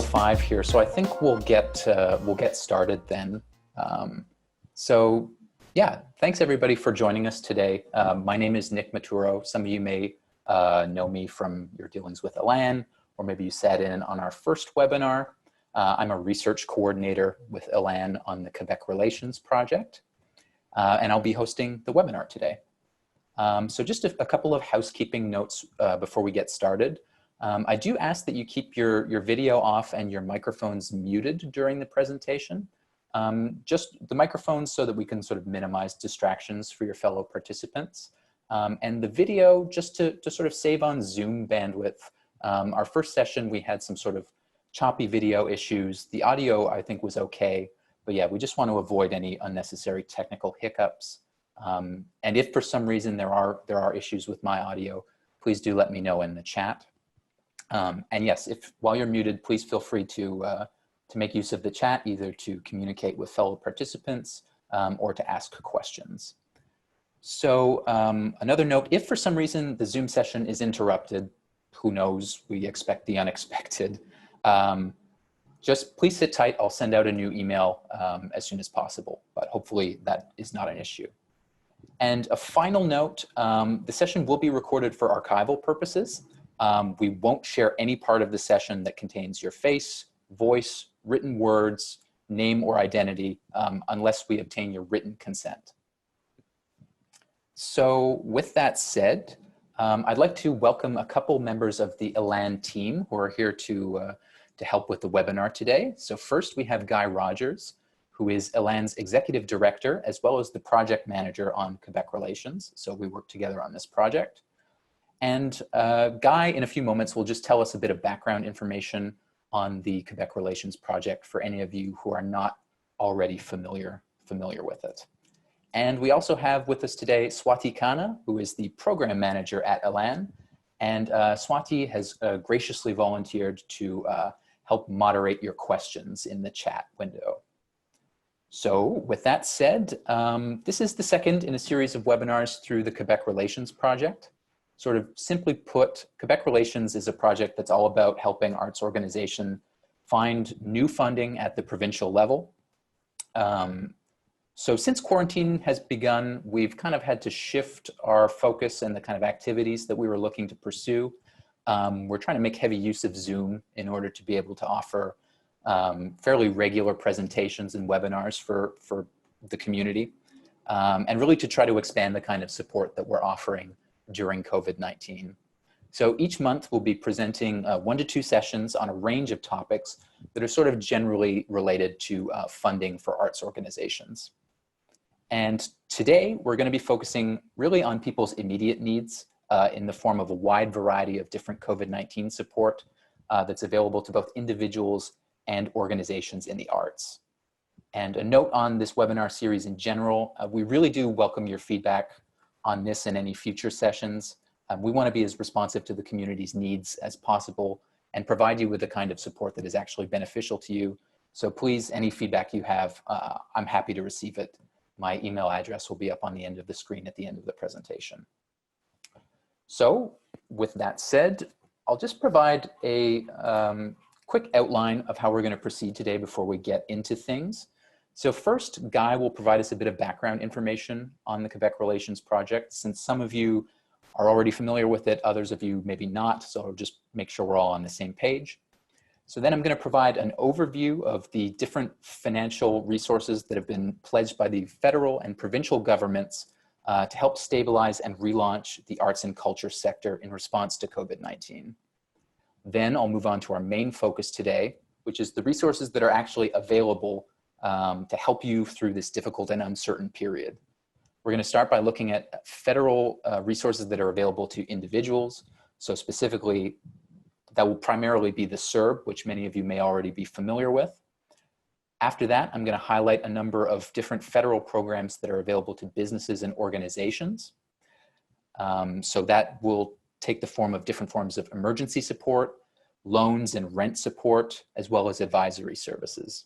5 here, so I think we'll get started then. So yeah, thanks everybody for joining us today. My name is Nick Maturo. Some of you may know me from your dealings with Elan, or maybe you sat in on our first webinar. I'm a research coordinator with Elan on the Quebec Relations project, and I'll be hosting the webinar today. So just a couple of housekeeping notes before we get started. I do ask that you keep your video off and your microphones muted during the presentation. Just the microphones so that we can sort of minimize distractions for your fellow participants. And the video just to sort of save on Zoom bandwidth. Our first session, we had some sort of choppy video issues. The audio, I think, was okay. But yeah, we just want to avoid any unnecessary technical hiccups. And if for some reason there are issues with my audio, please do let me know in the chat. And yes, while you're muted, please feel free to make use of the chat, either to communicate with fellow participants or to ask questions. So another note, if for some reason the Zoom session is interrupted, who knows, we expect the unexpected, just please sit tight. I'll send out a new email as soon as possible, but hopefully that is not an issue. And a final note, the session will be recorded for archival purposes. We won't share any part of the session that contains your face, voice, written words, name, or identity unless we obtain your written consent. So with that said, I'd like to welcome a couple members of the Elan team who are here to help with the webinar today. So first we have Guy Rogers, who is Elan's executive director, as well as the project manager on Quebec Relations. So we work together on this project. And Guy, in a few moments, will just tell us a bit of background information on the Quebec Relations project for any of you who are not already familiar with it. And we also have with us today Swati Khanna, who is the program manager at Elan. And Swati has graciously volunteered to help moderate your questions in the chat window. So with that said, this is the second in a series of webinars through the Quebec Relations project. Sort of simply put, Quebec Relations is a project that's all about helping arts organizations find new funding at the provincial level. So since quarantine has begun, we've kind of had to shift our focus and the kind of activities that we were looking to pursue. We're trying to make heavy use of Zoom in order to be able to offer fairly regular presentations and webinars for the community, and really to try to expand the kind of support that we're offering during COVID-19. So each month we'll be presenting 1 to 2 sessions on a range of topics that are sort of generally related to funding for arts organizations. And today we're going to be focusing really on people's immediate needs in the form of a wide variety of different COVID-19 support that's available to both individuals and organizations in the arts. And a note on this webinar series in general, we really do welcome your feedback on this and any future sessions. We want to be as responsive to the community's needs as possible and provide you with the kind of support that is actually beneficial to you. So please, any feedback you have, I'm happy to receive it. My email address will be up on the end of the screen at the end of the presentation. So with that said, I'll just provide a quick outline of how we're going to proceed today before we get into things. So first, Guy will provide us a bit of background information on the Quebec Relations project, since some of you are already familiar with it, others of you maybe not, so I'll just make sure we're all on the same page. So then I'm going to provide an overview of the different financial resources that have been pledged by the federal and provincial governments to help stabilize and relaunch the arts and culture sector in response to COVID-19. Then I'll move on to our main focus today, which is the resources that are actually available to help you through this difficult and uncertain period. We're going to start by looking at federal resources that are available to individuals. So specifically, that will primarily be the CERB, which many of you may already be familiar with. After that, I'm going to highlight a number of different federal programs that are available to businesses and organizations. So that will take the form of different forms of emergency support, loans and rent support, as well as advisory services.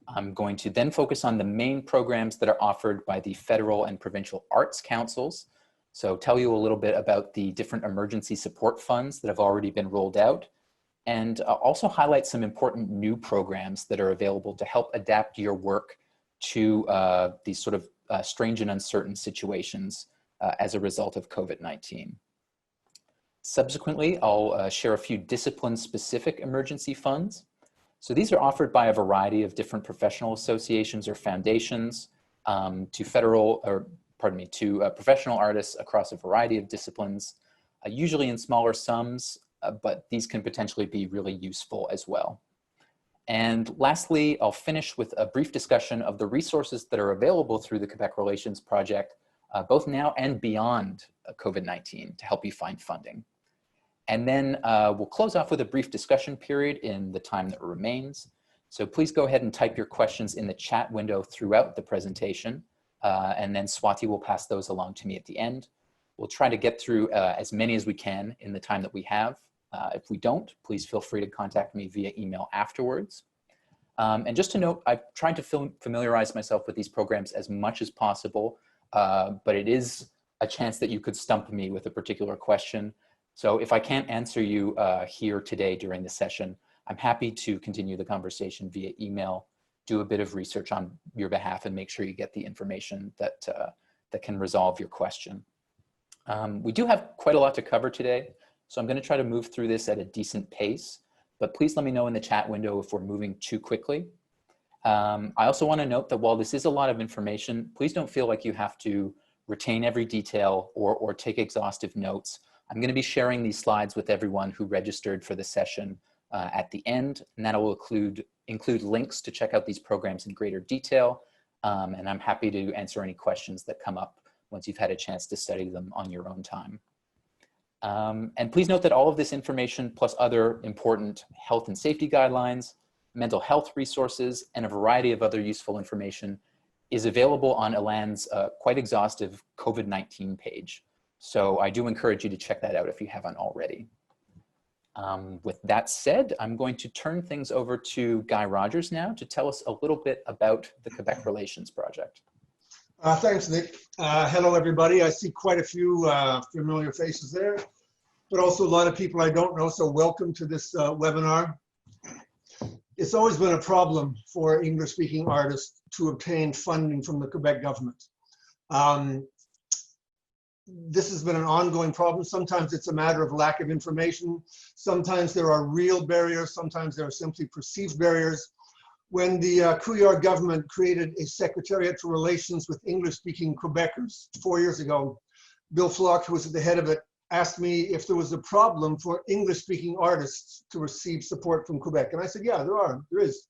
I'm going to then focus on the main programs that are offered by the federal and provincial arts councils. So tell you a little bit about the different emergency support funds that have already been rolled out, and also highlight some important new programs that are available to help adapt your work to these sort of strange and uncertain situations as a result of COVID-19. Subsequently, I'll share a few discipline-specific emergency funds. So these are offered by a variety of different professional associations or foundations to professional artists across a variety of disciplines, usually in smaller sums, but these can potentially be really useful as well. And lastly, I'll finish with a brief discussion of the resources that are available through the Quebec Relations Project, both now and beyond COVID-19, to help you find funding. And then we'll close off with a brief discussion period in the time that remains. So please go ahead and type your questions in the chat window throughout the presentation, and then Swati will pass those along to me at the end. We'll try to get through as many as we can in the time that we have. If we don't, please feel free to contact me via email afterwards. And just to note, I've tried to familiarize myself with these programs as much as possible, but it is a chance that you could stump me with a particular question. So if I can't answer you here today during the session, I'm happy to continue the conversation via email, do a bit of research on your behalf, and make sure you get the information that, that can resolve your question. We do have quite a lot to cover today, so I'm going to try to move through this at a decent pace, but please let me know in the chat window if we're moving too quickly. I also want to note that while this is a lot of information, please don't feel like you have to retain every detail or take exhaustive notes. I'm going to be sharing these slides with everyone who registered for the session at the end, and that will include links to check out these programs in greater detail, and I'm happy to answer any questions that come up once you've had a chance to study them on your own time. And please note that all of this information, plus other important health and safety guidelines, mental health resources, and a variety of other useful information is available on ELAN's quite exhaustive COVID-19 page. So I do encourage you to check that out if you haven't already. With that said, I'm going to turn things over to Guy Rogers now to tell us a little bit about the Quebec Relations Project. Thanks, Nick. Hello, everybody. I see quite a few familiar faces there, but also a lot of people I don't know, so welcome to this webinar. It's always been a problem for English-speaking artists to obtain funding from the Quebec government. This has been an ongoing problem. Sometimes it's a matter of lack of information. Sometimes there are real barriers. Sometimes there are simply perceived barriers. When the Couillard government created a Secretariat for Relations with English-speaking Quebecers 4 years ago, Bill Flock, who was at the head of it, asked me if there was a problem for English-speaking artists to receive support from Quebec. And I said, yeah, there is.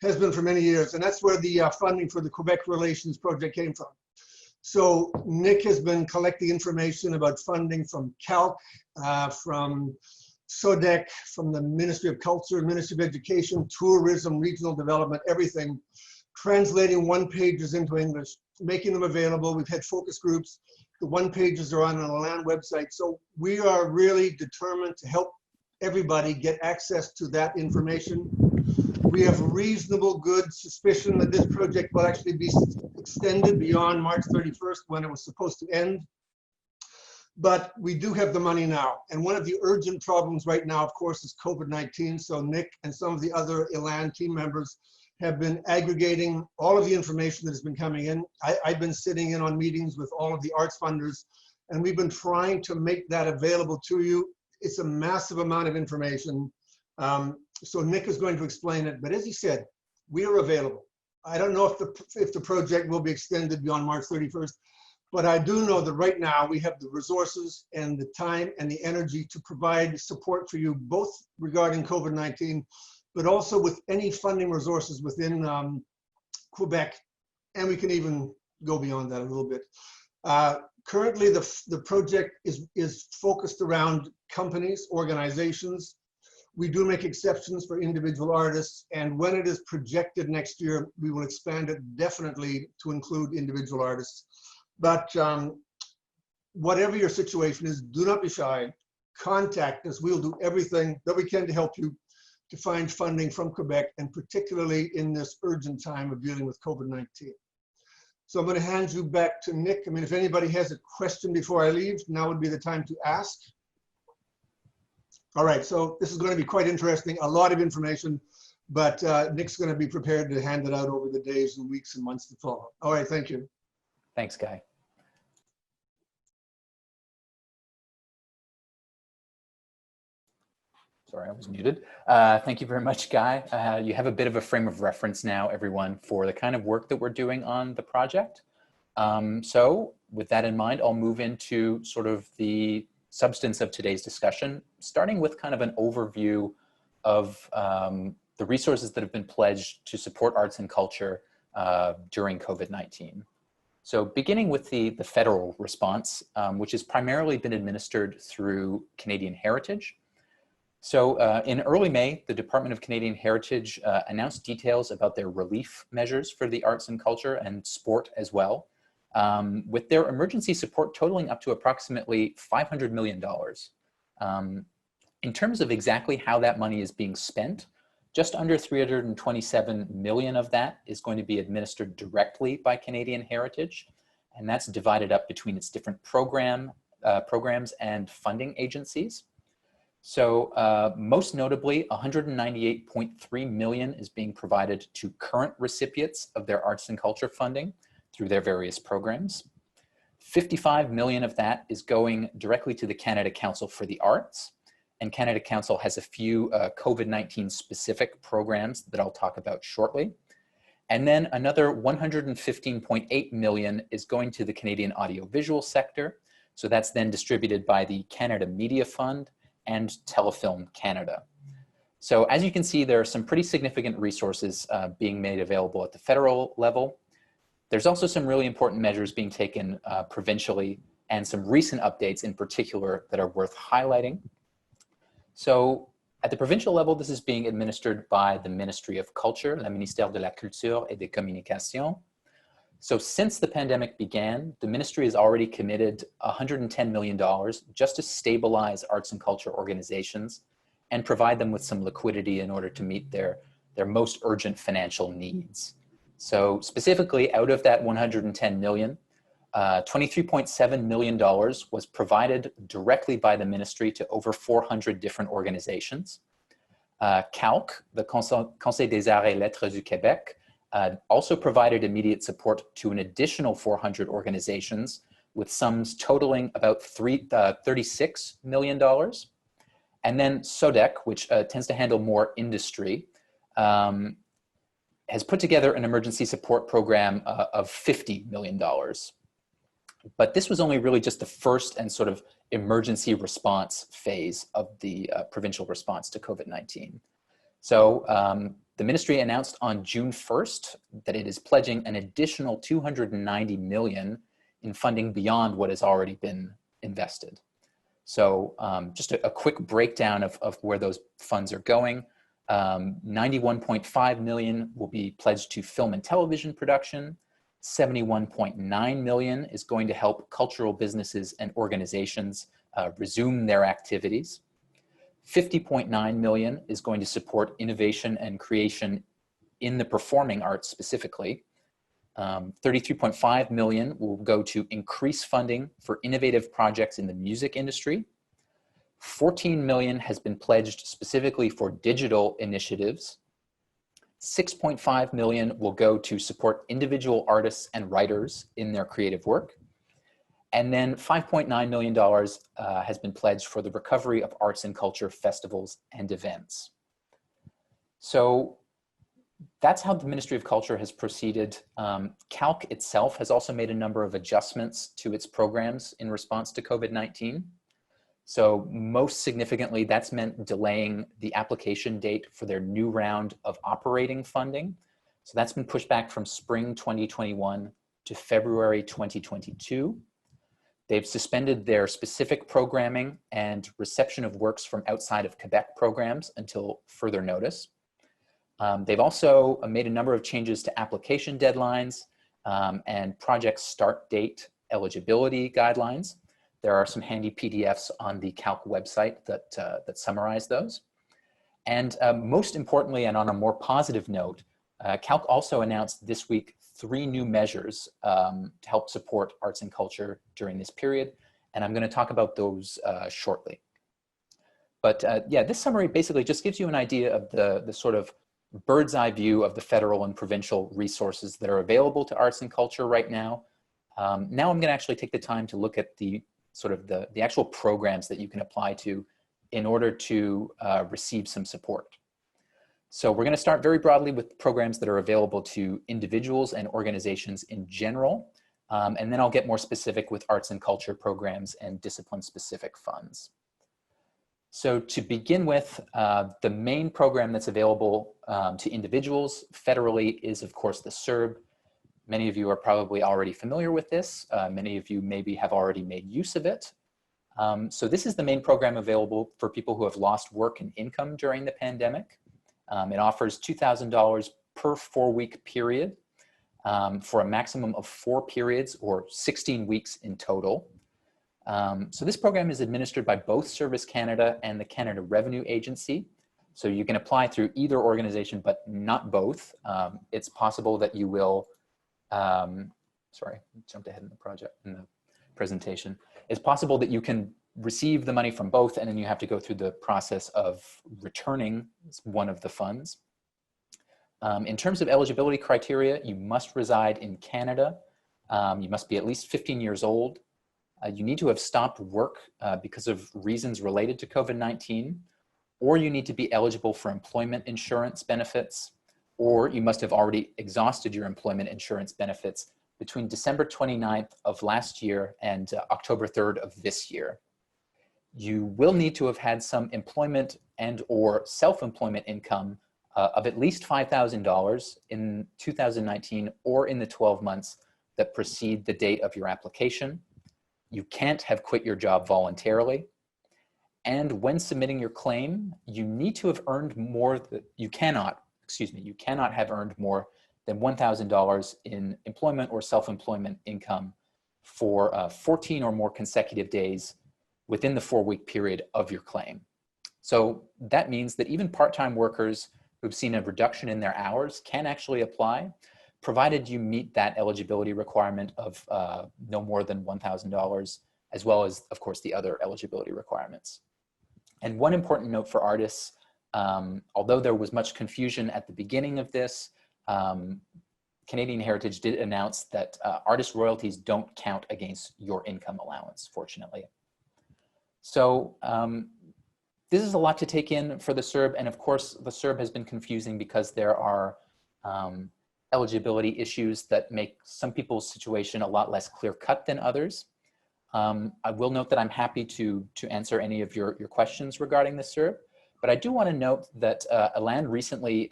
Has been for many years. And that's where the funding for the Quebec Relations Project came from. So Nick has been collecting information about funding from CALQ, from SODEC, from the Ministry of Culture, Ministry of Education, Tourism, Regional Development, everything, translating one-pages into English, making them available. We've had focus groups. The one-pages are on an ELAN website. So we are really determined to help everybody get access to that information. We have reasonable good suspicion that this project will actually be extended beyond March 31st when it was supposed to end. But we do have the money now. And one of the urgent problems right now, of course, is COVID-19. So Nick and some of the other ELAN team members have been aggregating all of the information that has been coming in. I've been sitting in on meetings with all of the arts funders, and we've been trying to make that available to you. It's a massive amount of information. So Nick is going to explain it, but as he said, we are available. I don't know if the project will be extended beyond March 31st, but I do know that right now we have the resources and the time and the energy to provide support for you, both regarding COVID-19, but also with any funding resources within Quebec, and we can even go beyond that a little bit. Currently, the project is focused around companies, organizations. We do make exceptions for individual artists, and when it is projected next year, we will expand it definitely to include individual artists. But whatever your situation is, do not be shy. Contact us. We'll do everything that we can to help you to find funding from Quebec, and particularly in this urgent time of dealing with COVID-19. So I'm going to hand you back to Nick. I mean, if anybody has a question before I leave, now would be the time to ask. All right, so this is going to be quite interesting, a lot of information, but Nick's going to be prepared to hand it out over the days and weeks and months to follow. All right, thank you. Thanks, Guy. Sorry, I was muted. Thank you very much, Guy. You have a bit of a frame of reference now, everyone, for the kind of work that we're doing on the project. So with that in mind, I'll move into sort of the substance of today's discussion, starting with kind of an overview of the resources that have been pledged to support arts and culture during COVID-19. So beginning with the federal response, which has primarily been administered through Canadian Heritage. So in early May, the Department of Canadian Heritage announced details about their relief measures for the arts and culture and sport as well, with their emergency support totaling up to approximately $500 million. In terms of exactly how that money is being spent, just under 327 million of that is going to be administered directly by Canadian Heritage, and that's divided up between its different programs and funding agencies. So most notably, 198.3 million is being provided to current recipients of their arts and culture funding through their various programs. 55 million of that is going directly to the Canada Council for the Arts. And Canada Council has a few COVID-19 specific programs that I'll talk about shortly. And then another 115.8 million is going to the Canadian audiovisual sector. So that's then distributed by the Canada Media Fund and Telefilm Canada. So as you can see, there are some pretty significant resources being made available at the federal level. There's also some really important measures being taken provincially and some recent updates in particular that are worth highlighting. So at the provincial level, this is being administered by the Ministry of Culture, le Ministère de la Culture et des Communications. So since the pandemic began, the ministry has already committed $110 million just to stabilize arts and culture organizations and provide them with some liquidity in order to meet their most urgent financial needs. So specifically out of that 110 million, $23.7 million was provided directly by the ministry to over 400 different organizations. CALQ, the Conseil des Arts et Lettres du Québec, also provided immediate support to an additional 400 organizations with sums totaling about $36 million. And then SODEC, which tends to handle more industry, has put together an emergency support program of $50 million. But this was only really just the first and sort of emergency response phase of the provincial response to COVID-19. So the ministry announced on June 1st that it is pledging an additional $290 million in funding beyond what has already been invested. So just a quick breakdown of where those funds are going. 91.5 million will be pledged to film and television production. 71.9 million is going to help cultural businesses and organizations resume their activities. 50.9 million is going to support innovation and creation in the performing arts specifically. 33.5 million will go to increase funding for innovative projects in the music industry. 14 million has been pledged specifically for digital initiatives. 6.5 million will go to support individual artists and writers in their creative work. And then $5.9 million has been pledged for the recovery of arts and culture festivals and events. So that's how the Ministry of Culture has proceeded. CALQ itself has also made a number of adjustments to its programs in response to COVID-19. So most significantly, that's meant delaying the application date for their new round of operating funding. So that's been pushed back from spring 2021 to February 2022. They've suspended their specific programming and reception of works from outside of Quebec programs until further notice. They've also made a number of changes to application deadlines and project start date eligibility guidelines. There are some handy PDFs on the CALQ website that summarize those. And most importantly, and on a more positive note, CALQ also announced this week 3 new measures to help support arts and culture during this period. And I'm going to talk about those shortly. But yeah, this summary basically just gives you an idea of the sort of bird's eye view of the federal and provincial resources that are available to arts and culture right now. Now I'm going to actually take the time to look at the sort of the actual programs that you can apply to in order to receive some support. So we're going to start very broadly with programs that are available to individuals and organizations in general. And then I'll get more specific with arts and culture programs and discipline-specific funds. So to begin with, the main program that's available to individuals federally is, of course, the CERB. Many of you are probably already familiar with this. Many of you maybe have already made use of it. So this is the main program available for people who have lost work and income during the pandemic. It offers $2,000 per 4-week period for a maximum of 4 periods or 16 weeks in total. So this program is administered by both Service Canada and the Canada Revenue Agency. So you can apply through either organization, but not both. It's possible that you will, sorry, jumped ahead in the presentation. It's possible that you can receive the money from both, and then you have to go through the process of returning one of the funds. In terms of eligibility criteria, you must reside in Canada. You must be at least 15 years old. You need to have stopped work because of reasons related to COVID-19, or you need to be eligible for employment insurance benefits, or you must have already exhausted your employment insurance benefits between December 29th of last year and October 3rd of this year. You will need to have had some employment and or self-employment income of at least $5,000 in 2019 or in the 12 months that precede the date of your application. You can't have quit your job voluntarily. And when submitting your claim, you need to have earned more, you cannot have earned more than $1,000 in employment or self-employment income for 14 or more consecutive days within the 4-week period of your claim. So that means that even part-time workers who've seen a reduction in their hours can actually apply, provided you meet that eligibility requirement of no more than $1,000, as well as, of course, the other eligibility requirements. And one important note for artists, although there was much confusion at the beginning of this, Canadian Heritage did announce that artist royalties don't count against your income allowance, fortunately. So this is a lot to take in for the CERB, and of course the CERB has been confusing because there are eligibility issues that make some people's situation a lot less clear-cut than others. I will note that I'm happy to answer any of your questions regarding the CERB, but I do want to note that Elan recently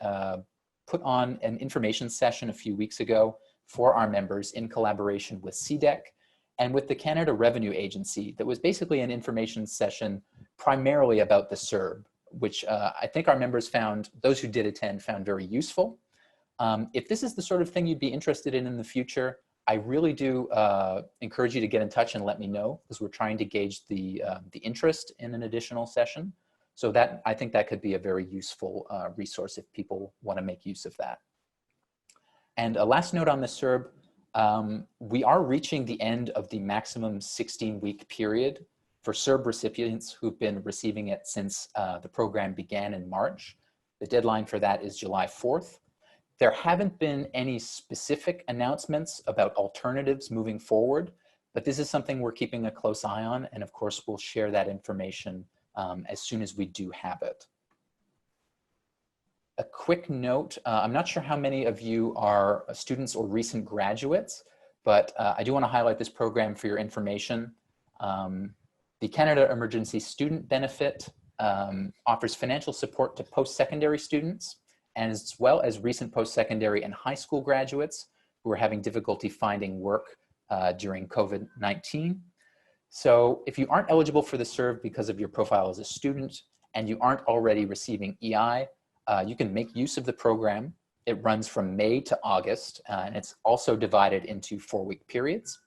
put on an information session a few weeks ago for our members in collaboration with CDEC and with the Canada Revenue Agency that was basically an information session primarily about the CERB, which I think our members found, those who did attend, found very useful. If this is the sort of thing you'd be interested in the future, I really do encourage you to get in touch and let me know, because we're trying to gauge the interest in an additional session. So that, I think that could be a very useful resource if people want to make use of that. And a last note on the CERB, we are reaching the end of the maximum 16-week period for CERB recipients who've been receiving it since the program began in March. The deadline for that is July 4th. There haven't been any specific announcements about alternatives moving forward, but this is something we're keeping a close eye on, and of course we'll share that information as soon as we do have it. A quick note, I'm not sure how many of you are students or recent graduates, but I do want to highlight this program for your information. The Canada Emergency Student Benefit offers financial support to post-secondary students, as well as recent post-secondary and high school graduates who are having difficulty finding work during COVID-19. So if you aren't eligible for the CERB because of your profile as a student and you aren't already receiving EI, you can make use of the program. It runs from May to August, and it's also divided into 4-week periods.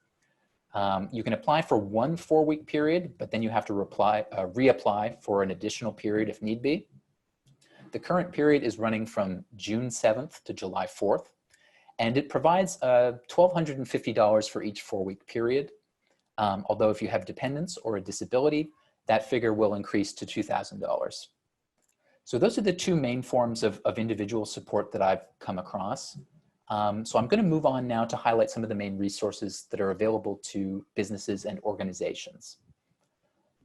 You can apply for one 4-week period, but then you have to reapply for an additional period if need be. The current period is running from June 7th to July 4th, and it provides $1,250 for each 4-week period. Although if you have dependents or a disability, that figure will increase to $2,000. So those are the two main forms of individual support that I've come across. So I'm going to move on now to highlight some of the main resources that are available to businesses and organizations.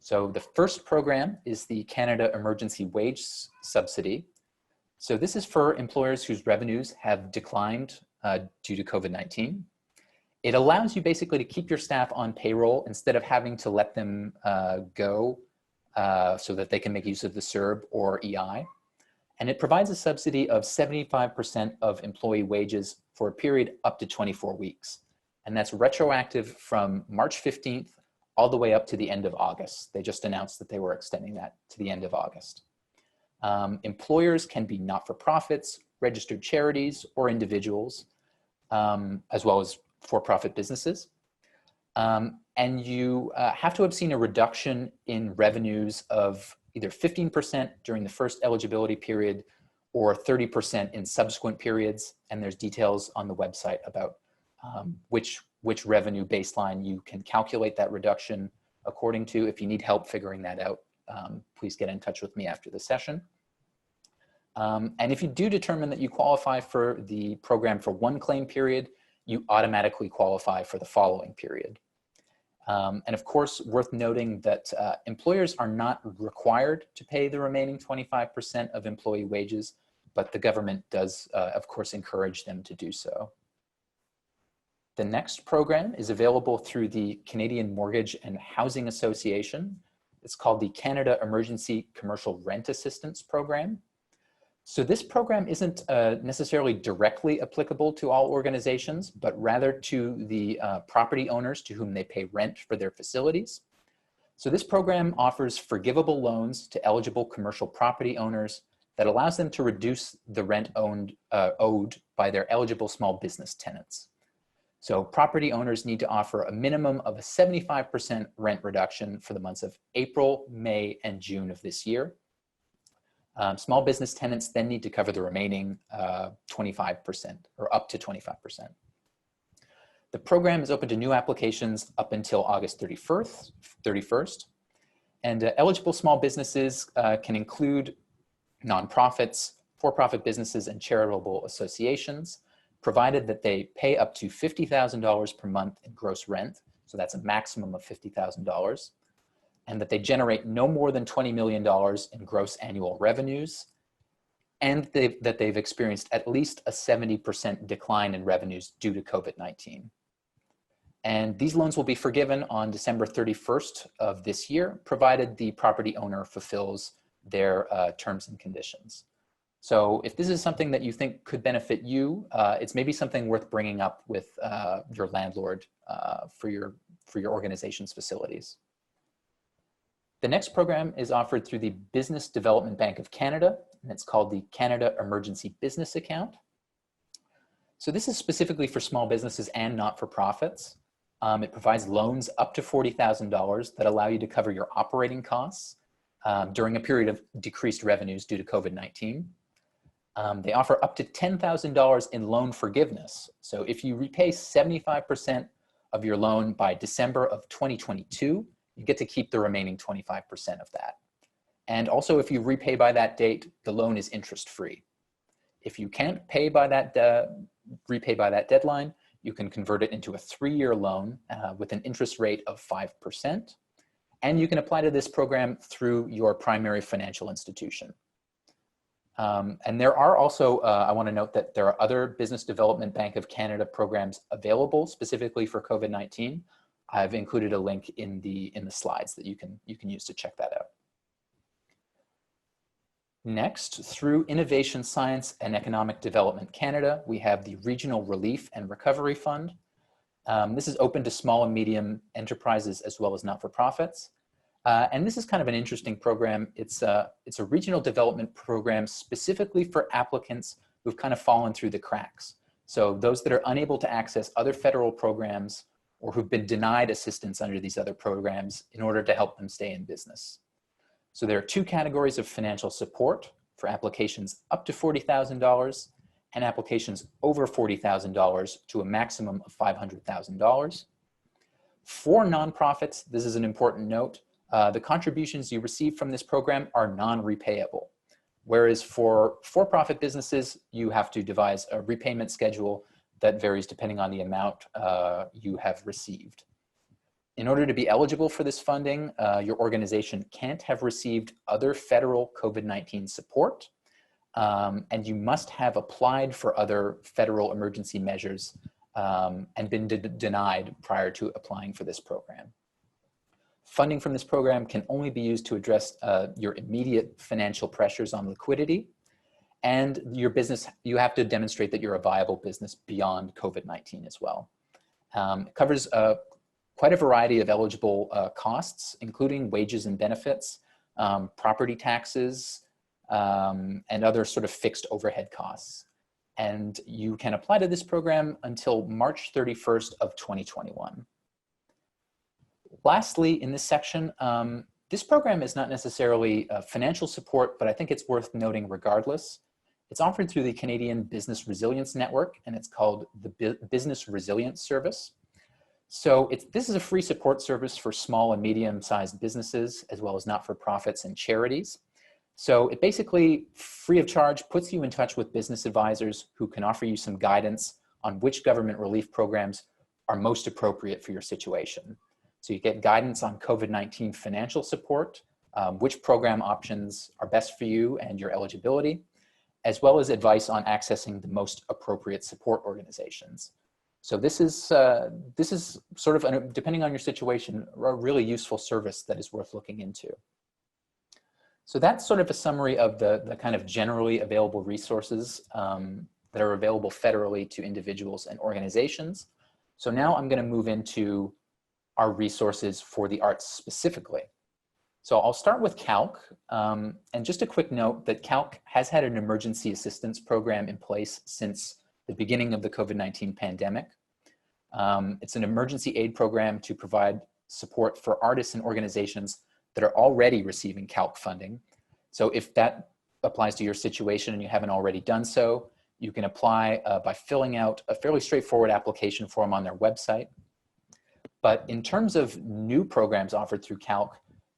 So the first program is the Canada Emergency Wage Subsidy. So this is for employers whose revenues have declined due to COVID-19. It allows you basically to keep your staff on payroll instead of having to let them go so that they can make use of the CERB or EI. And it provides a subsidy of 75% of employee wages for a period up to 24 weeks. And that's retroactive from March 15th all the way up to the end of August. They just announced that they were extending that to the end of August. Employers can be not-for-profits, registered charities, or individuals, as well as for-profit businesses. And you have to have seen a reduction in revenues of either 15% during the first eligibility period or 30% in subsequent periods. And there's details on the website about which revenue baseline you can calculate that reduction according to. If you need help figuring that out, please get in touch with me after the session. And if you do determine that you qualify for the program for one claim period, you automatically qualify for the following period. And of course, worth noting that employers are not required to pay the remaining 25% of employee wages, but the government does, of course, encourage them to do so. The next program is available through the Canadian Mortgage and Housing Association. It's called the Canada Emergency Commercial Rent Assistance Program. So this program isn't necessarily directly applicable to all organizations, but rather to the property owners to whom they pay rent for their facilities. So this program offers forgivable loans to eligible commercial property owners that allows them to reduce the rent owed by their eligible small business tenants. So property owners need to offer a minimum of a 75% rent reduction for the months of April, May, and June of this year. Small business tenants then need to cover the remaining 25% or up to 25%. The program is open to new applications up until August 31st. And eligible small businesses can include nonprofits, for-profit businesses, and charitable associations, provided that they pay up to $50,000 per month in gross rent. So that's a maximum of $50,000. And that they generate no more than $20 million in gross annual revenues, and that they've experienced at least a 70% decline in revenues due to COVID-19. And these loans will be forgiven on December 31st of this year, provided the property owner fulfills their terms and conditions. So if this is something that you think could benefit you, it's maybe something worth bringing up with your landlord for your organization's facilities. The next program is offered through the Business Development Bank of Canada, and it's called the Canada Emergency Business Account. So this is specifically for small businesses and not-for-profits. It provides loans up to $40,000 that allow you to cover your operating costs during a period of decreased revenues due to COVID-19. They offer up to $10,000 in loan forgiveness. So if you repay 75% of your loan by December of 2022, you get to keep the remaining 25% of that. And also, if you repay by that date, the loan is interest-free. If you can't pay by that, repay by that deadline, you can convert it into a 3-year loan with an interest rate of 5%. And you can apply to this program through your primary financial institution. And there are also, I want to note that there are other Business Development Bank of Canada programs available specifically for COVID-19. I've included a link in the slides that you can use to check that out. Next, through Innovation, Science and Economic Development Canada, we have the Regional Relief and Recovery Fund. This is open to small and medium enterprises as well as not-for-profits. And this is kind of an interesting program. It's a regional development program specifically for applicants who've kind of fallen through the cracks. So those that are unable to access other federal programs or who've been denied assistance under these other programs in order to help them stay in business. So there are 2 categories of financial support for applications up to $40,000 and applications over $40,000 to a maximum of $500,000. For nonprofits, this is an important note, the contributions you receive from this program are non-repayable. Whereas for for-profit businesses, you have to devise a repayment schedule that varies depending on the amount you have received. In order to be eligible for this funding, your organization can't have received other federal COVID-19 support, and you must have applied for other federal emergency measures and been denied prior to applying for this program. Funding from this program can only be used to address your immediate financial pressures on liquidity, and your business, you have to demonstrate that you're a viable business beyond COVID-19 as well. It covers quite a variety of eligible costs, including wages and benefits, property taxes, and other sort of fixed overhead costs. And you can apply to this program until March 31st of 2021. Lastly, in this section, this program is not necessarily financial support, but I think it's worth noting regardless. It's offered through the Canadian Business Resilience Network, and it's called the Business Resilience Service. So this is a free support service for small and medium-sized businesses, as well as not-for-profits and charities. So it basically, free of charge, puts you in touch with business advisors who can offer you some guidance on which government relief programs are most appropriate for your situation. So you get guidance on COVID-19 financial support, which program options are best for you and your eligibility, as well as advice on accessing the most appropriate support organizations. So this is sort of, depending on your situation, a really useful service that is worth looking into. So that's sort of a summary of the kind of generally available resources that are available federally to individuals and organizations. So now I'm going to move into our resources for the arts specifically. So I'll start with CALQ, and just a quick note that CALQ has had an emergency assistance program in place since the beginning of the COVID-19 pandemic. It's an emergency aid program to provide support for artists and organizations that are already receiving CALQ funding. So if that applies to your situation and you haven't already done so, you can apply by filling out a fairly straightforward application form on their website. But in terms of new programs offered through CALQ,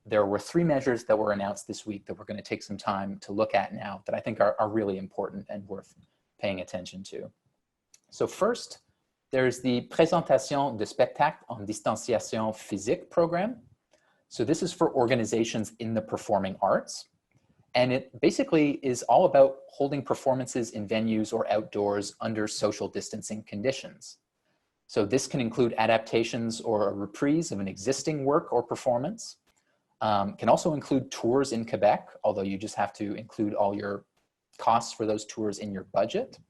there were 3 measures that were announced this week that we're going to take some time to look at now that I think are really important and worth paying attention to. So first, there's the Présentation de spectacle en distanciation physique program. So this is for organizations in the performing arts. And it basically is all about holding performances in venues or outdoors under social distancing conditions. So this can include adaptations or a reprise of an existing work or performance. Can also include tours in Quebec, although you just have to include all your costs for those tours in your budget.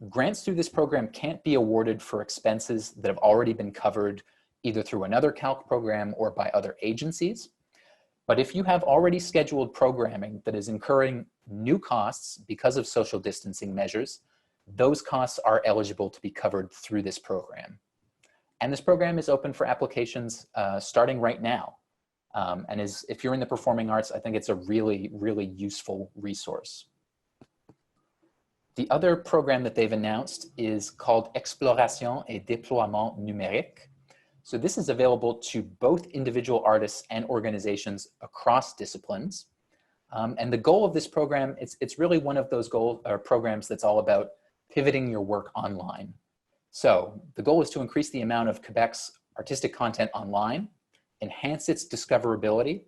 Grants through this program can't be awarded for expenses that have already been covered either through another CALQ program or by other agencies. But if you have already scheduled programming that is incurring new costs because of social distancing measures, those costs are eligible to be covered through this program. And this program is open for applications starting right now. And if you're in the performing arts, I think it's a really, really useful resource. The other program that they've announced is called Exploration et Déploiement numérique. So this is available to both individual artists and organizations across disciplines. And the goal of this program, it's really one of those programs that's all about pivoting your work online. So the goal is to increase the amount of Quebec's artistic content online, enhance its discoverability,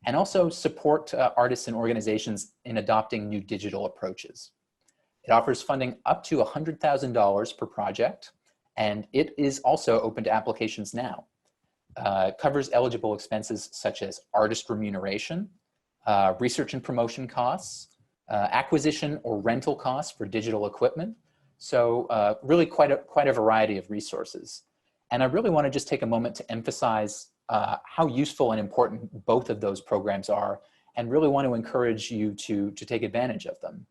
and also support artists and organizations in adopting new digital approaches. It offers funding up to $100,000 per project, and it is also open to applications now. It covers eligible expenses such as artist remuneration, research and promotion costs, acquisition or rental costs for digital equipment. So really quite a variety of resources. And I really want to just take a moment to emphasize how useful and important both of those programs are, and really want to encourage you to take advantage of them.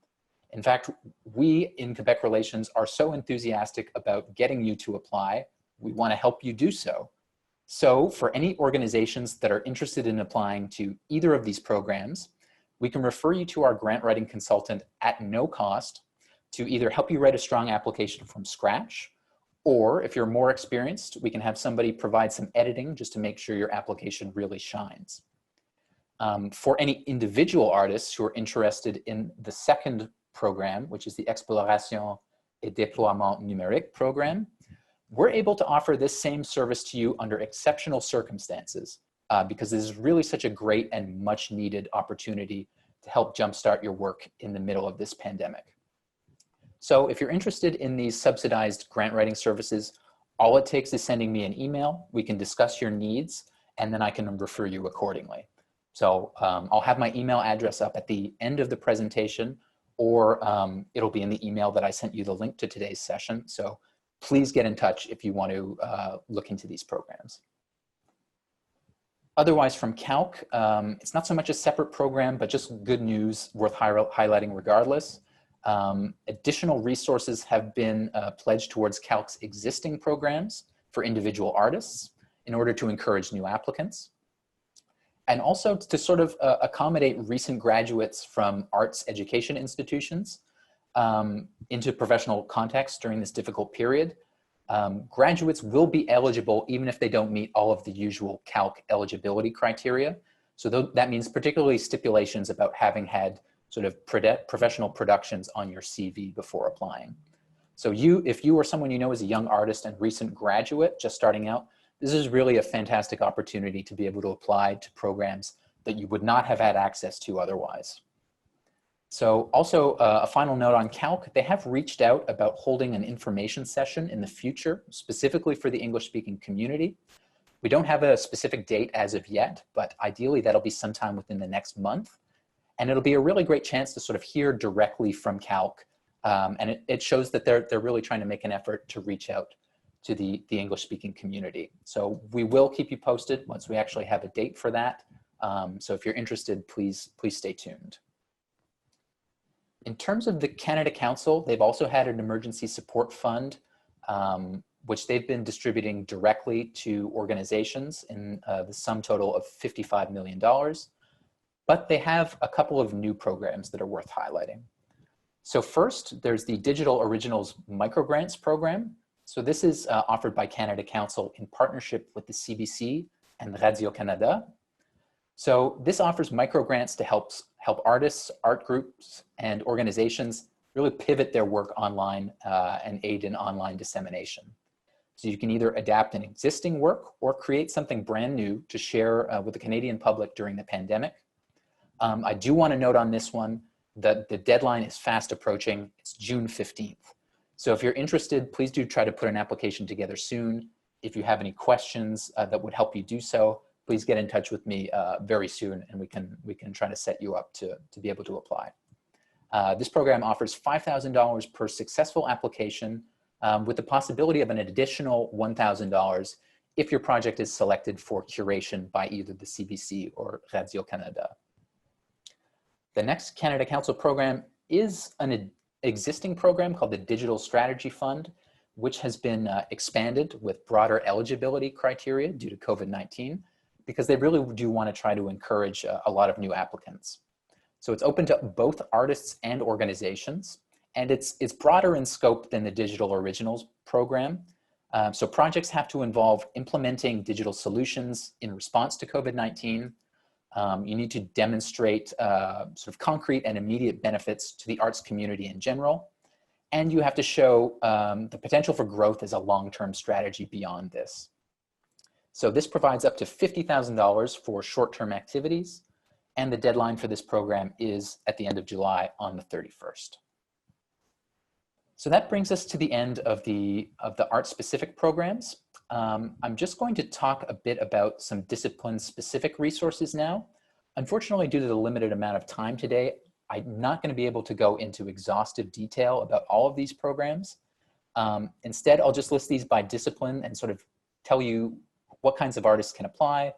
In fact, we in Quebec Relations are so enthusiastic about getting you to apply. We want to help you do so. So for any organizations that are interested in applying to either of these programs, we can refer you to our grant writing consultant at no cost to either help you write a strong application from scratch Or if you're more experienced, we can have somebody provide some editing just to make sure your application really shines. For any individual artists who are interested in the second program, which is the Exploration et Déploiement numérique program, we're able to offer this same service to you under exceptional circumstances because this is really such a great and much needed opportunity to help jumpstart your work in the middle of this pandemic. So if you're interested in these subsidized grant writing services, all it takes is sending me an email. We can discuss your needs, and then I can refer you accordingly. So I'll have my email address up at the end of the presentation, or it'll be in the email that I sent you the link to today's session. So please get in touch if you want to look into these programs. Otherwise, from CALQ, it's not so much a separate program, but just good news worth highlighting regardless. Additional resources have been pledged towards CALQ's existing programs for individual artists in order to encourage new applicants. And also to sort of accommodate recent graduates from arts education institutions into professional context during this difficult period. Graduates will be eligible even if they don't meet all of the usual CALQ eligibility criteria. So that means particularly stipulations about having had sort of professional productions on your CV before applying. So if you or someone you know is a young artist and recent graduate just starting out, this is really a fantastic opportunity to be able to apply to programs that you would not have had access to otherwise. So also a final note on CALQ, they have reached out about holding an information session in the future, specifically for the English-speaking community. We don't have a specific date as of yet, but ideally that'll be sometime within the next month. And it'll be a really great chance to sort of hear directly from CALQ. And it shows that they're really trying to make an effort to reach out to the English-speaking community. So we will keep you posted once we actually have a date for that. So if you're interested, please stay tuned. In terms of the Canada Council, they've also had an emergency support fund, which they've been distributing directly to organizations in the sum total of $55 million. But they have a couple of new programs that are worth highlighting. So first, there's the Digital Originals Microgrants program. So this is offered by Canada Council in partnership with the CBC and Radio-Canada. So this offers microgrants to help artists, art groups, and organizations really pivot their work online and aid in online dissemination. So you can either adapt an existing work or create something brand new to share with the Canadian public during the pandemic. I do want to note on this one that the deadline is fast approaching. It's June 15th. So if you're interested, please do try to put an application together soon. If you have any questions that would help you do so, please get in touch with me very soon, and we can try to set you up to be able to apply. This program offers $5,000 per successful application with the possibility of an additional $1,000 if your project is selected for curation by either the CBC or Radio-Canada. The next Canada Council program is an existing program called the Digital Strategy Fund, which has been expanded with broader eligibility criteria due to COVID-19, because they really do want to try to encourage a lot of new applicants. So it's open to both artists and organizations, and it's broader in scope than the Digital Originals program. So projects have to involve implementing digital solutions in response to COVID-19. You need to demonstrate sort of concrete and immediate benefits to the arts community in general. And you have to show the potential for growth as a long-term strategy beyond this. So this provides up to $50,000 for short-term activities. And the deadline for this program is at the end of July on the 31st. So that brings us to the end of the art-specific programs. I'm just going to talk a bit about some discipline-specific resources now. Unfortunately, due to the limited amount of time today, I'm not going to be able to go into exhaustive detail about all of these programs. Instead, I'll just list these by discipline and sort of tell you what kinds of artists can apply,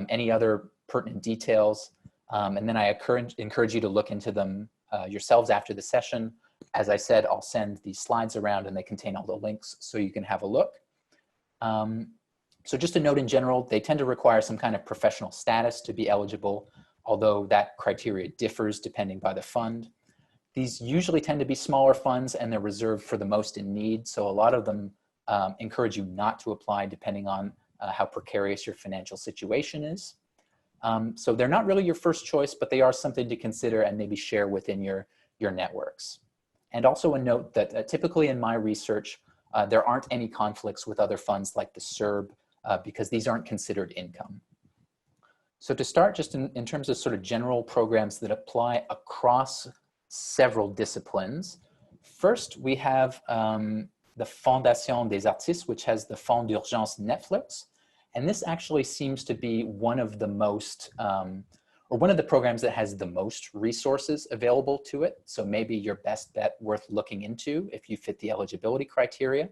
any other pertinent details, and then I encourage you to look into them yourselves after the session. As I said, I'll send these slides around and they contain all the links so you can have a look. So just a note in general, they tend to require some kind of professional status to be eligible, although that criteria differs depending by the fund. These usually tend to be smaller funds and they're reserved for the most in need, so a lot of them encourage you not to apply depending on how precarious your financial situation is. So they're not really your first choice, but they are something to consider and maybe share within your networks. And also a note that typically in my research, there aren't any conflicts with other funds like the SERB because these aren't considered income. So to start, just in terms of sort of general programs that apply across several disciplines, first we have the Fondation des Artistes, which has the Fonds d'Urgence Netflix. And this actually seems to be one of the most, or one of the programs that has the most resources available to it. So maybe your best bet worth looking into if you fit the eligibility criteria.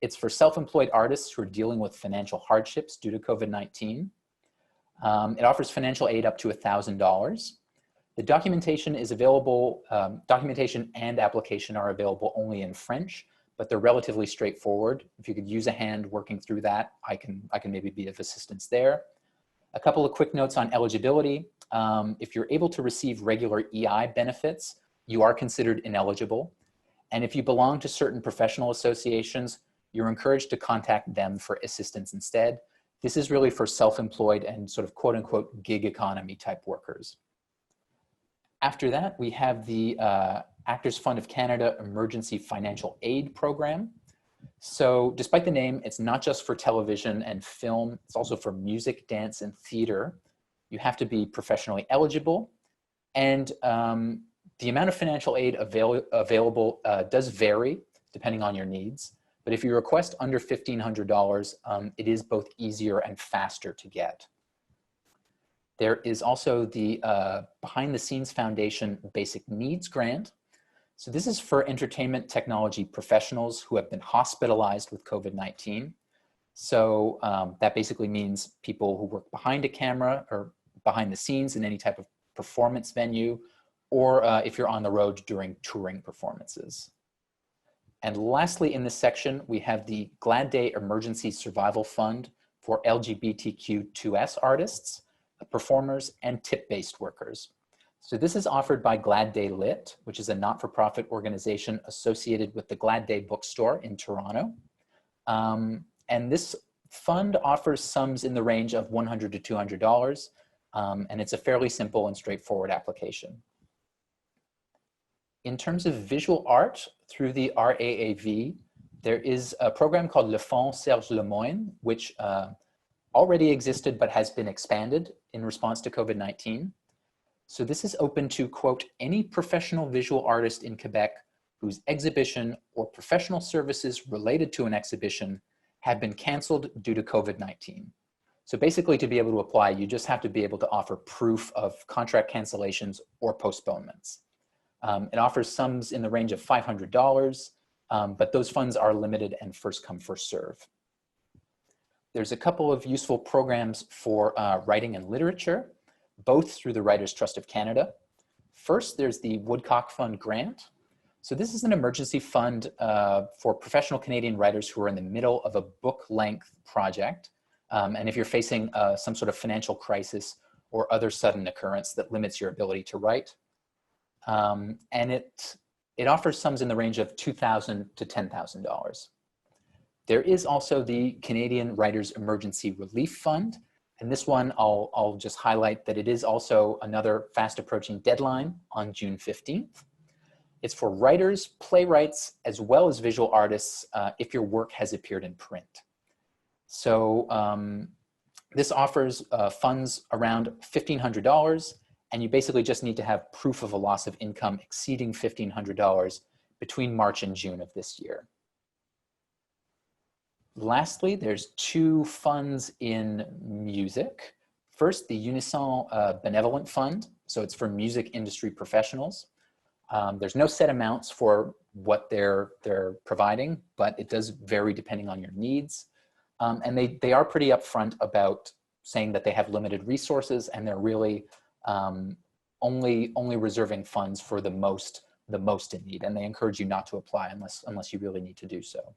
It's for self-employed artists who are dealing with financial hardships due to COVID-19. It offers financial aid up to $1,000. The documentation is available, documentation and application are available only in French, but they're relatively straightforward. If you could use a hand working through that, I can maybe be of assistance there. A couple of quick notes on eligibility. If you're able to receive regular EI benefits, you are considered ineligible. And if you belong to certain professional associations, you're encouraged to contact them for assistance instead. This is really for self-employed and sort of quote unquote gig economy type workers. After that, we have the Actors Fund of Canada Emergency Financial Aid Program. So despite the name, it's not just for television and film, it's also for music, dance, and theater. You have to be professionally eligible. And the amount of financial aid available does vary depending on your needs. But if you request under $1,500, it is both easier and faster to get. There is also the Behind the Scenes Foundation Basic Needs Grant. So this is for entertainment technology professionals who have been hospitalized with COVID-19. So that basically means people who work behind a camera or behind the scenes in any type of performance venue, or if you're on the road during touring performances. And lastly, in this section, we have the Glad Day Emergency Survival Fund for LGBTQ2S artists, performers, and tip-based workers. So this is offered by Glad Day Lit, which is a not-for-profit organization associated with the Glad Day bookstore in Toronto. And this fund offers sums in the range of $100 to $200, and it's a fairly simple and straightforward application. In terms of visual art, through the RAAV, there is a program called Le Fonds Serge Lemoyne, which already existed but has been expanded in response to COVID-19. So this is open to, quote, any professional visual artist in Quebec whose exhibition or professional services related to an exhibition have been canceled due to COVID-19. So basically, to be able to apply, you just have to be able to offer proof of contract cancellations or postponements. It offers sums in the range of $500, but those funds are limited and first come, first serve. There's a couple of useful programs for writing and literature, both through the Writers' Trust of Canada. First, there's the Woodcock Fund grant. So this is an emergency fund for professional Canadian writers who are in the middle of a book-length project. And if you're facing some sort of financial crisis or other sudden occurrence that limits your ability to write. And it offers sums in the range of $2,000 to $10,000. There is also the Canadian Writers Emergency Relief Fund. And this one, I'll just highlight that it is also another fast approaching deadline on June 15th. It's for writers, playwrights, as well as visual artists if your work has appeared in print. So this offers funds around $1,500, and you basically just need to have proof of a loss of income exceeding $1,500 between March and June of this year. Lastly, there's two funds in music. First, the Unison Benevolent Fund. So it's for music industry professionals. There's no set amounts for what they're providing, but it does vary depending on your needs. And they are pretty upfront about saying that they have limited resources and they're really only reserving funds for the most in need. And they encourage you not to apply unless you really need to do so.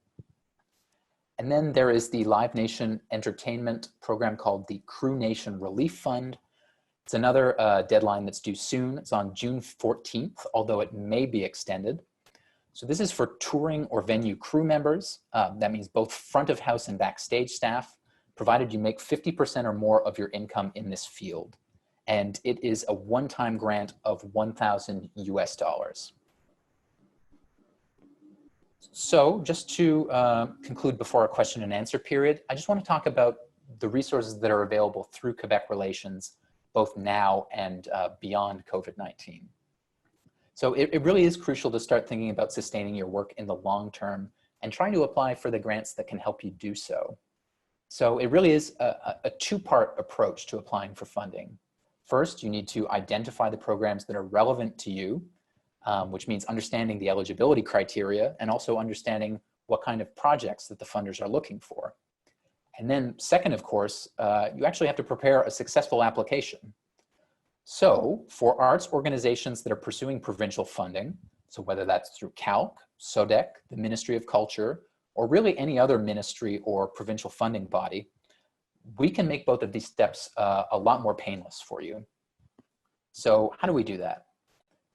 And then there is the Live Nation Entertainment program called the Crew Nation Relief Fund. It's another deadline that's due soon. It's on June 14th, although it may be extended. So this is for touring or venue crew members. That means both front of house and backstage staff, provided you make 50% or more of your income in this field. And it is a one-time grant of $1,000 US. So just to conclude before our question and answer period, I just want to talk about the resources that are available through Quebec Relations, both now and beyond COVID-19. So it really is crucial to start thinking about sustaining your work in the long term and trying to apply for the grants that can help you do so. So it really is a two-part approach to applying for funding. First, you need to identify the programs that are relevant to you, which means understanding the eligibility criteria and also understanding what kind of projects that the funders are looking for. And then second, of course, you actually have to prepare a successful application. So for arts organizations that are pursuing provincial funding, so whether that's through CALQ, SODEC, the Ministry of Culture, or really any other ministry or provincial funding body, we can make both of these steps a lot more painless for you. So how do we do that?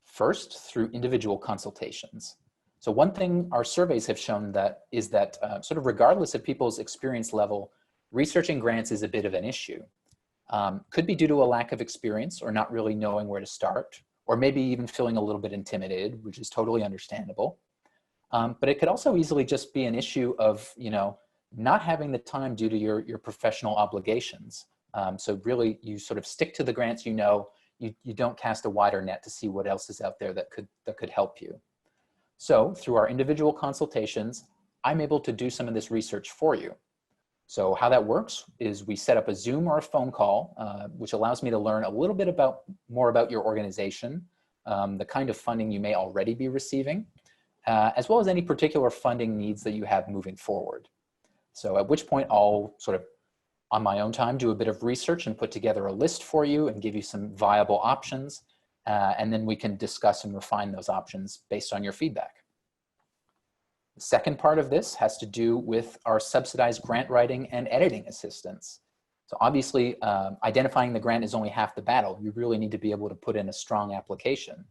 First, through individual consultations. So one thing our surveys have shown is that sort of regardless of people's experience level, researching grants is a bit of an issue. Could be due to a lack of experience or not really knowing where to start, or maybe even feeling a little bit intimidated, which is totally understandable. But it could also easily just be an issue of, not having the time due to your professional obligations. So really you sort of stick to the grants you don't cast a wider net to see what else is out there that could help you. So through our individual consultations, I'm able to do some of this research for you. So how that works is we set up a Zoom or a phone call, which allows me to learn a little bit more about your organization, the kind of funding you may already be receiving, as well as any particular funding needs that you have moving forward. So at which point I'll sort of, on my own time, do a bit of research and put together a list for you and give you some viable options. And then we can discuss and refine those options based on your feedback. The second part of this has to do with our subsidized grant writing and editing assistance. So obviously, identifying the grant is only half the battle. You really need to be able to put in a strong application.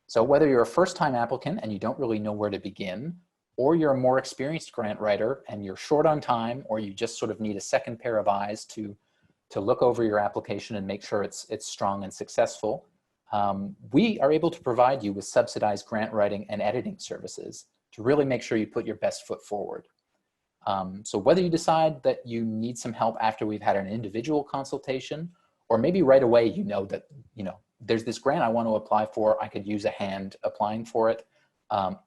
So whether you're a first-time applicant and you don't really know where to begin, or you're a more experienced grant writer and you're short on time, or you just sort of need a second pair of eyes to look over your application and make sure it's strong and successful, we are able to provide you with subsidized grant writing and editing services to really make sure you put your best foot forward. So whether you decide that you need some help after we've had an individual consultation, or maybe right away you know that there's this grant I want to apply for, I could use a hand applying for it,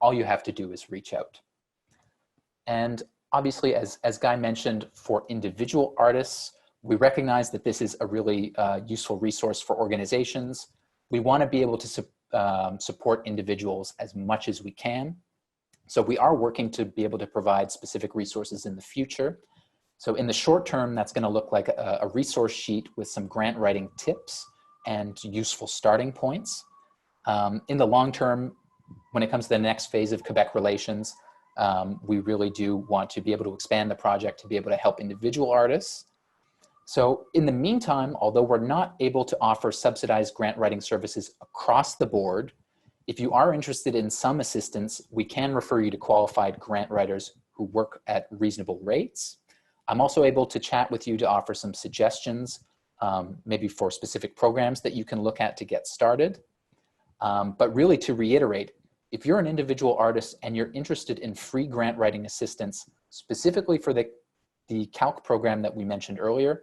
all you have to do is reach out. And obviously, as Guy mentioned, for individual artists, we recognize that this is a really useful resource for organizations. We want to be able to support individuals as much as we can. So we are working to be able to provide specific resources in the future. So in the short term, that's going to look like a resource sheet with some grant writing tips and useful starting points. In the long term, when it comes to the next phase of Quebec Relations, we really do want to be able to expand the project to be able to help individual artists. So in the meantime, although we're not able to offer subsidized grant writing services across the board, if you are interested in some assistance, we can refer you to qualified grant writers who work at reasonable rates. I'm also able to chat with you to offer some suggestions, maybe for specific programs that you can look at to get started. But really, to reiterate, if you're an individual artist and you're interested in free grant writing assistance, specifically for the CALQ program that we mentioned earlier,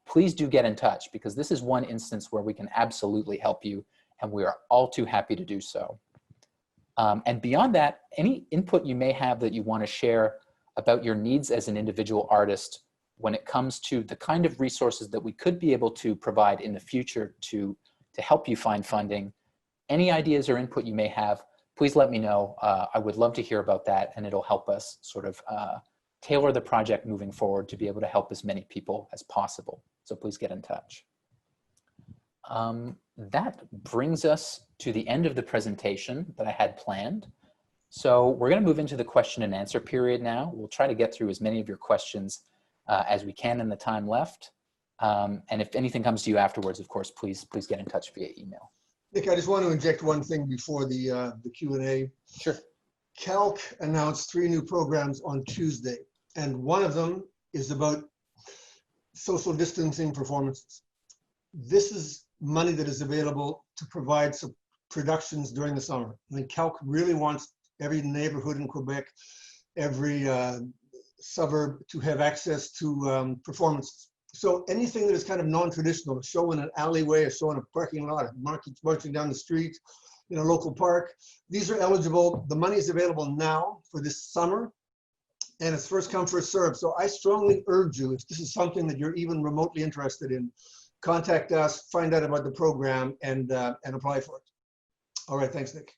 please do get in touch, because this is one instance where we can absolutely help you, and we are all too happy to do so. And beyond that, any input you may have that you want to share about your needs as an individual artist when it comes to the kind of resources that we could be able to provide in the future to help you find funding, any ideas or input you may have, please let me know. I would love to hear about that, and it'll help us sort of tailor the project moving forward to be able to help as many people as possible. So please get in touch. That brings us to the end of the presentation that I had planned. So we're going to move into the question and answer period now. We'll try to get through as many of your questions as we can in the time left. And if anything comes to you afterwards, of course, please get in touch via email. Nick, I just want to inject one thing before the Q&A. Sure. CALQ announced 3 new programs on Tuesday, and one of them is about social distancing performances. This is money that is available to provide some productions during the summer. I mean, CALQ really wants every neighborhood in Quebec, every suburb to have access to performances. So anything that is kind of non-traditional, a show in an alleyway, a show in a parking lot, a marching down the street, in a local park, these are eligible. The money is available now for this summer, and it's first come, first served. So I strongly urge you, if this is something that you're even remotely interested in, contact us, find out about the program, and apply for it. All right, thanks, Nick.